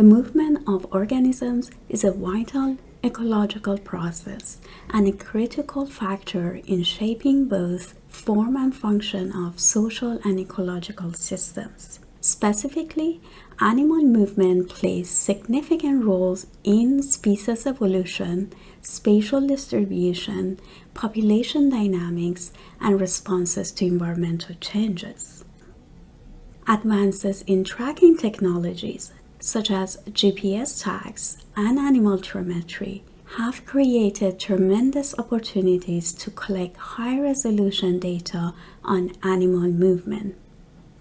The movement of organisms is a vital ecological process and a critical factor in shaping both form and function of social and ecological systems. Specifically, animal movement plays significant roles in species evolution, spatial distribution, population dynamics, and responses to environmental changes. Advances in tracking technologies, such as GPS tags and animal telemetry, have created tremendous opportunities to collect high-resolution data on animal movement.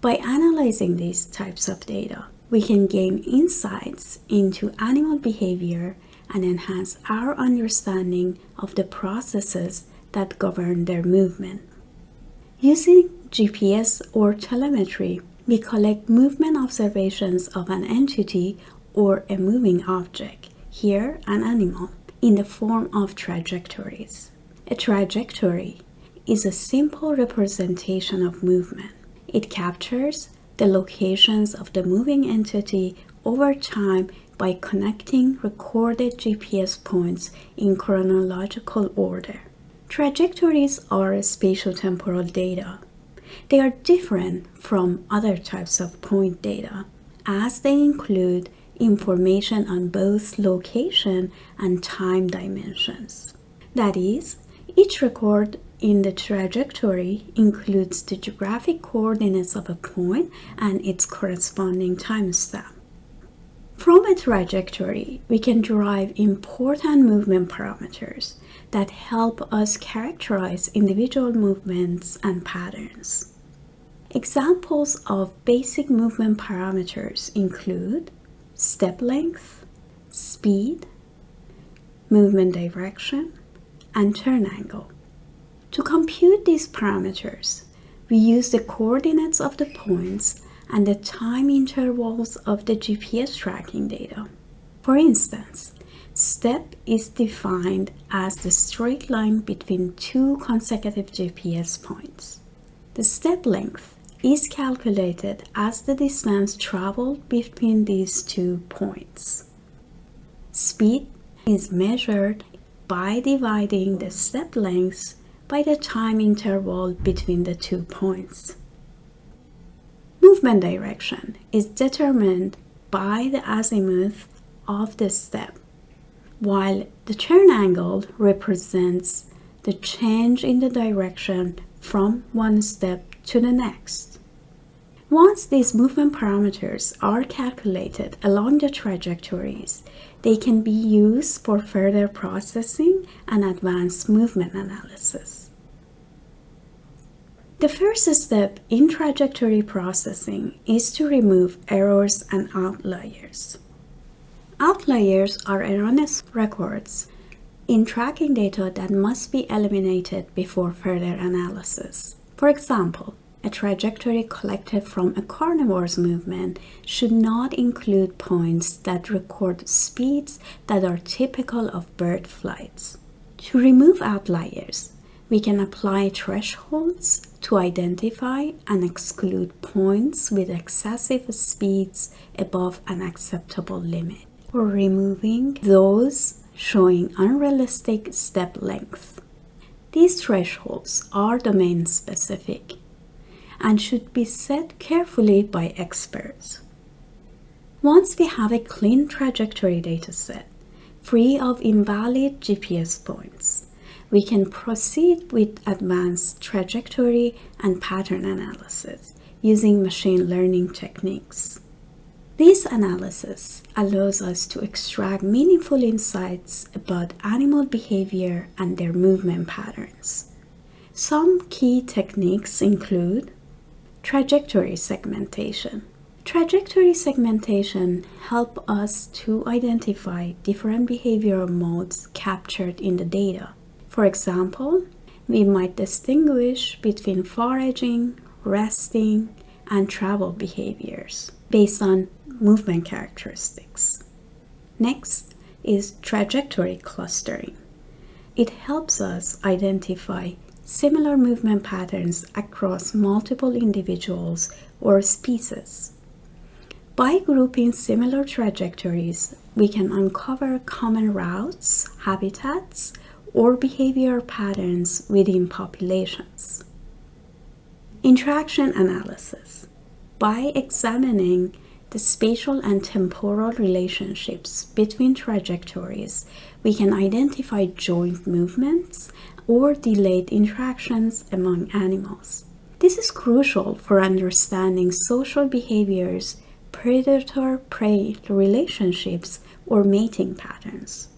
By analyzing these types of data, we can gain insights into animal behavior and enhance our understanding of the processes that govern their movement. Using GPS or telemetry, we collect movement observations of an entity or a moving object, here an animal, in the form of trajectories. A trajectory is a simple representation of movement. It captures the locations of the moving entity over time by connecting recorded GPS points in chronological order. Trajectories are spatial-temporal data. They are different from other types of point data, as they include information on both location and time dimensions. That is, each record in the trajectory includes the geographic coordinates of a point and its corresponding timestamp. From a trajectory, we can derive important movement parameters that help us characterize individual movements and patterns. Examples of basic movement parameters include step length, speed, movement direction, and turn angle. To compute these parameters, we use the coordinates of the points and the time intervals of the GPS tracking data. For instance, step is defined as the straight line between two consecutive GPS points. The step length is calculated as the distance traveled between these 2 points. Speed is measured by dividing the step lengths by the time interval between the 2 points. Movement direction is determined by the azimuth of the step, while the turn angle represents the change in the direction from one step to the next. Once these movement parameters are calculated along the trajectories, they can be used for further processing and advanced movement analysis. The first step in trajectory processing is to remove errors and outliers. Outliers are erroneous records in tracking data that must be eliminated before further analysis. For example, a trajectory collected from a carnivore's movement should not include points that record speeds that are typical of bird flights. To remove outliers, we can apply thresholds to identify and exclude points with excessive speeds above an acceptable limit, or removing those showing unrealistic step length. These thresholds are domain-specific and should be set carefully by experts. Once we have a clean trajectory dataset, free of invalid GPS points, we can proceed with advanced trajectory and pattern analysis using machine learning techniques. This analysis allows us to extract meaningful insights about animal behavior and their movement patterns. Some key techniques include trajectory segmentation. Trajectory segmentation helps us to identify different behavioral modes captured in the data. For example, we might distinguish between foraging, resting, and travel behaviors based on movement characteristics. Next is trajectory clustering. It helps us identify similar movement patterns across multiple individuals or species. By grouping similar trajectories, we can uncover common routes, habitats, or behavior patterns within populations. Interaction analysis. By examining the spatial and temporal relationships between trajectories, we can identify joint movements or delayed interactions among animals. This is crucial for understanding social behaviors, predator-prey relationships, or mating patterns.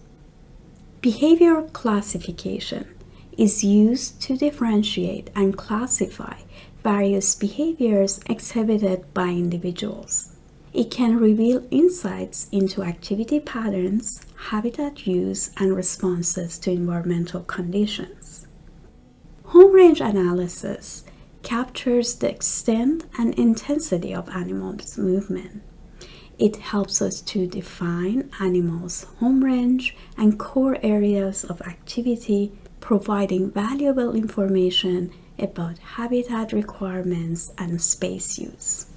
Behavioral classification is used to differentiate and classify various behaviors exhibited by individuals. It can reveal insights into activity patterns, habitat use, and responses to environmental conditions. Home range analysis captures the extent and intensity of animals' movement. It helps us to define animals' home range and core areas of activity, providing valuable information about habitat requirements and space use.